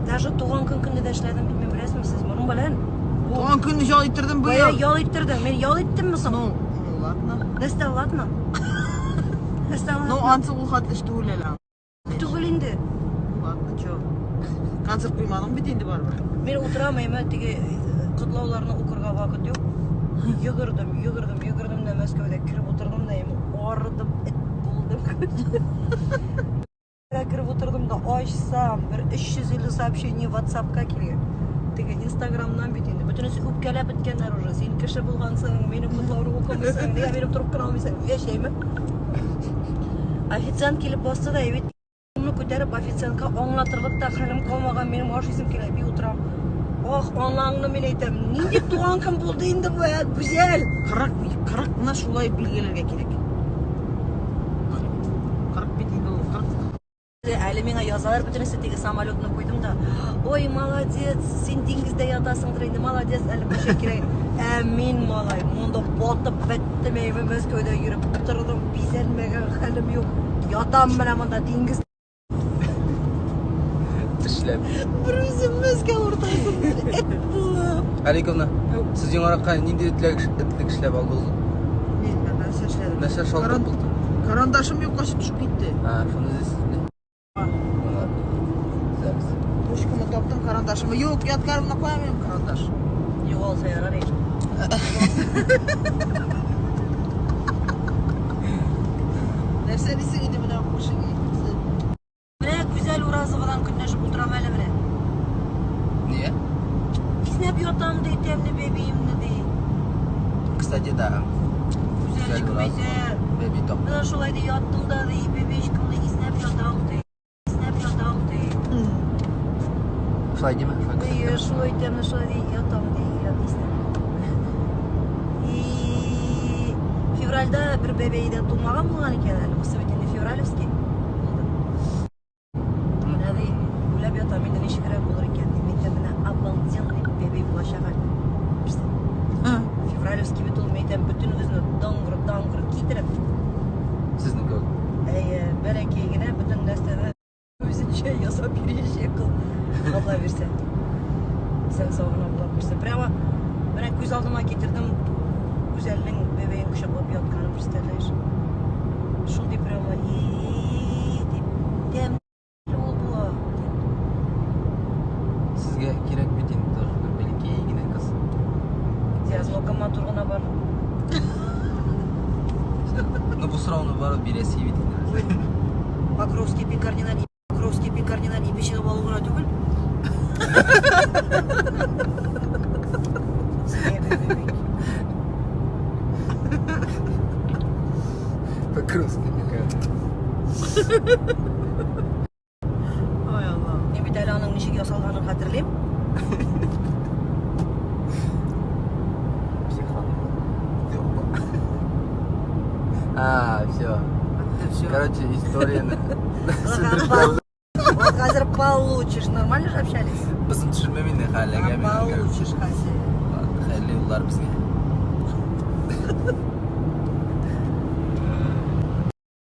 Даже туған күнінде де эшләдем бит, мен беләсезме сез моның белән? Туган көнне ял иттердем бу Бая ел. ял иттердем. Мен ял иттемме соң? Ну, ладно. Нәрсә ладно? Нәрсә Ну, ладно? ансы ул хатлыш түгел әле. Түгел инде. Ладно, чё? Концерт куймадың бит инде барбыр. Мен утырамайм, теге котлауларны укырга вакыт юк. Йөгердем дә Мәскәүдә кирип утырдым да, арыдым, эт булдым. Кирип утырдым да, ачсам, бер 350 сообщение WhatsApp-ка килгән. Теге Instagram-нан бит инде. Бөтенесе үпкәләп беткәннәр уже. Син кеше булгансың, минем котлауны укымыйсың, нигә биреп торып кына алмыйсың? Яшәйме? Официант килеп басты да, бит аны күтәреп официантка аңлатырлык та хәлем калмаган, минем ашыйсым килә, би утырам. Ах, анаңны мен әйтәм, нинди туган көн булды инде бу, гүзәл. 40 мына шулай билгеләргә кирәк. 40 бит инде ул 40. Әле миңа язалар бөтенесе теге самолетны куйдым да. Ой, молодец, син диңгездә ятасыңдыр инде, молодец, әле бөшә кирәк. Мин малай, монда батып беттем, Мәскәүдә йөреп утырдым, бизәлмәгән хәлем юк. Ятам менә монда диңгез. Эшләп. Бер үзем Мәскәү уртасында эт булып. Аликовна, сез яңаракка нинди этлек эшләп алдыгыз? Мен нәрсә эшләдем? Нәрсә шалдырып булды? Карандашым юкка төшүп китте. Шуны дисезме? Ручкамны таптым, карандашымы юк, яткарымны куям мен карандаш. Югалса ярар инде. Нәрсә дисең инде менә кушыгы? Менә гүзәл Уразовадан көнләшеп утырам әле менә. Нигә? Киснәп ятам ди, тәмле бебиемне ди. Кстати, да. Гүзәллек бәйсә. Беби топ. Менә шулай ди яттым да ди, бебешкамны киснәп ятам ди. Киснәп ятам ди. Шулай диме? Ди, шулай тәмле шулай ди, ятам ди, киснәп. И февральдә бер бебейдә тумаган булган икән әле. Бусы бит инде февральский. Менә ди, үләп ятам инде ничегрәк булыр икән ди. Мен менә обалденный бебей булачак әле. Февральский бит ул мәйтәм бөтенебезне даңгыр китереп. Сезне көк. Бәләкәй генә бөтен нәрсәне үзенчә ясап бирәчәк ул. Алла бирсә. Сән сагына булып бирсә. Прямо менә күз алдыма китердем. Гүзәлнең бебейен кочаклап ятканын представляешь. Шундый прямо дип тәмле ул була. Сезгә кирәк бит инде тоже бәләкәй генә кыз. Язлыкка тургына бар. Ну бу сорауны барып бирәсе бит инде. Покровский пекарнянан ипечек алу гына түгел. Покровский пекарня. Ай Алла. Мен бит әле аның ничек ясалганын хәтерлим. Все. Всё. Короче, историяны. Вот хәзер получишь. Нормально же общались? Безне төшермәмине хәлләгә. Получишь, Хася. Хәйле юллар безгә.